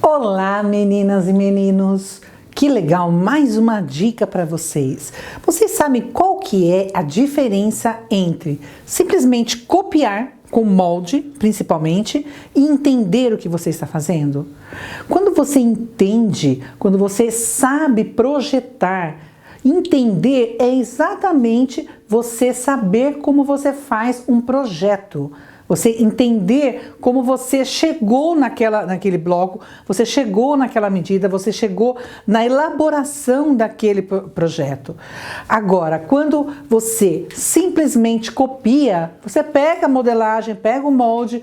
Olá, meninas e meninos! Que legal, mais uma dica para vocês. Vocês sabem qual que é a diferença entre simplesmente copiar com molde, principalmente, e entender o que você está fazendo? Quando você entende, quando você sabe projetar, entender é exatamente você saber como você faz um projeto. Você entender como você chegou naquele bloco, você chegou naquela medida, você chegou na elaboração daquele projeto. Agora, quando você simplesmente copia, você pega a modelagem, pega o molde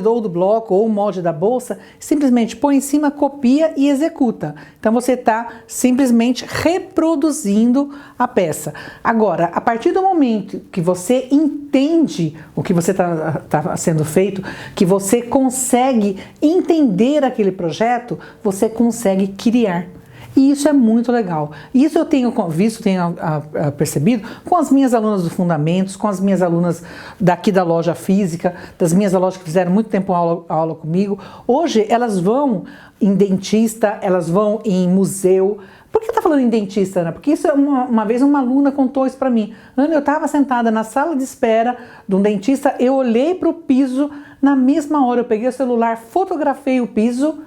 ou do bloco ou o molde da bolsa, simplesmente põe em cima, copia e executa. Então você está simplesmente reproduzindo a peça. Agora, a partir do momento que você entende o que você está sendo feito, que você consegue entender aquele projeto, você consegue criar. E isso é muito legal. Isso eu tenho visto, tenho percebido com as minhas alunas do Fundamentos, com as minhas alunas daqui da loja física, das minhas alunas que fizeram muito tempo aula comigo. Hoje elas vão em dentista, elas vão em museu. Por que tá falando em dentista, Ana? Porque isso uma vez uma aluna contou isso para mim. Ana, eu estava sentada na sala de espera de um dentista, eu olhei para o piso, na mesma hora eu peguei o celular, fotografei o piso,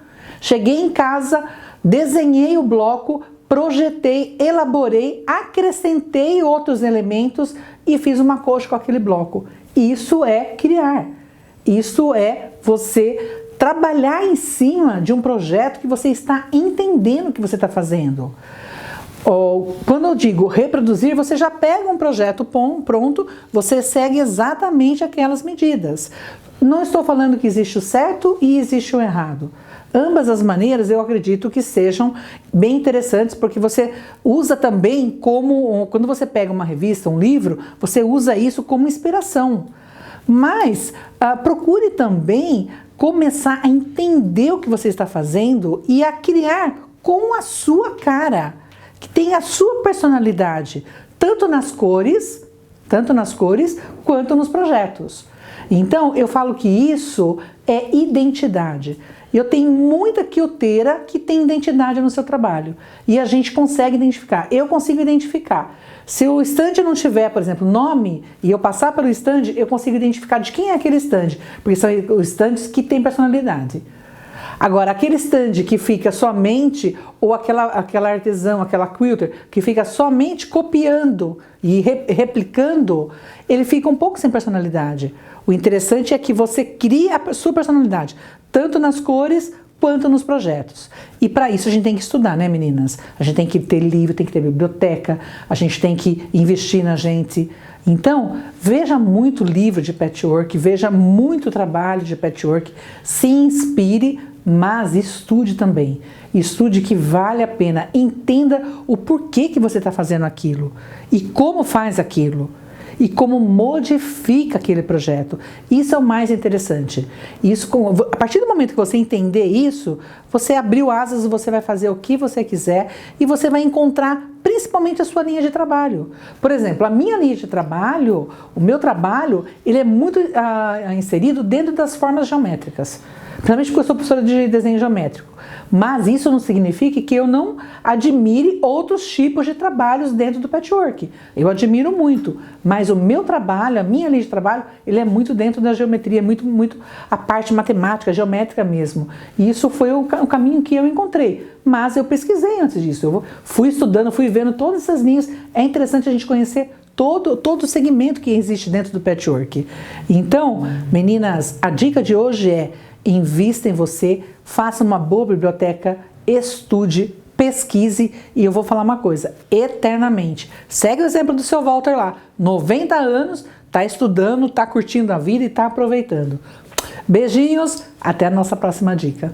cheguei em casa, desenhei o bloco, projetei, elaborei, acrescentei outros elementos e fiz uma coxa com aquele bloco. Isso é criar. Isso é você trabalhar em cima de um projeto que você está entendendo o que você está fazendo. Quando eu digo reproduzir, você já pega um projeto pronto, você segue exatamente aquelas medidas. Não estou falando que existe o certo e existe o errado. Ambas as maneiras eu acredito que sejam bem interessantes, porque você usa também como, quando você pega uma revista, um livro, você usa isso como inspiração. Mas procure também começar a entender o que você está fazendo e a criar com a sua cara, que tem a sua personalidade, tanto nas cores quanto nos projetos. Então, eu falo que isso é identidade. Eu tenho muita quilteira que tem identidade no seu trabalho. E a gente consegue identificar. Eu consigo identificar. Se o estande não tiver, por exemplo, nome, e eu passar pelo estande, eu consigo identificar de quem é aquele estande. Porque são os estandes que têm personalidade. Agora, aquele estande que fica somente, ou aquela artesão, aquela quilter, que fica somente copiando e replicando, ele fica um pouco sem personalidade. O interessante é que você cria a sua personalidade, tanto nas cores quanto nos projetos. E para isso a gente tem que estudar, né, meninas? A gente tem que ter livro, tem que ter biblioteca, a gente tem que investir na gente. Então, veja muito livro de patchwork, veja muito trabalho de patchwork, se inspire, mas estude também. Estude que vale a pena, entenda o porquê que você está fazendo aquilo e como faz aquilo. E como modifica aquele projeto. Isso é o mais interessante. A partir do momento que você entender isso, você abriu asas, você vai fazer o que você quiser e você vai encontrar principalmente a sua linha de trabalho. Por exemplo, a minha linha de trabalho, o meu trabalho, ele é muito inserido dentro das formas geométricas. Principalmente porque eu sou professora de desenho geométrico. Mas isso não significa que eu não admire outros tipos de trabalhos dentro do patchwork. Eu admiro muito, mas o meu trabalho, a minha linha de trabalho, ele é muito dentro da geometria, muito a parte matemática, geométrica mesmo. E isso foi o caminho que eu encontrei. Mas eu pesquisei antes disso, eu fui estudando, fui vendo todas essas linhas. É interessante a gente conhecer todo o segmento que existe dentro do patchwork. Então, meninas, a dica de hoje é: invista em você, faça uma boa biblioteca, estude, pesquise, e eu vou falar uma coisa, eternamente. Segue o exemplo do seu Walter lá, 90 anos, tá estudando, tá curtindo a vida e tá aproveitando. Beijinhos, até a nossa próxima dica.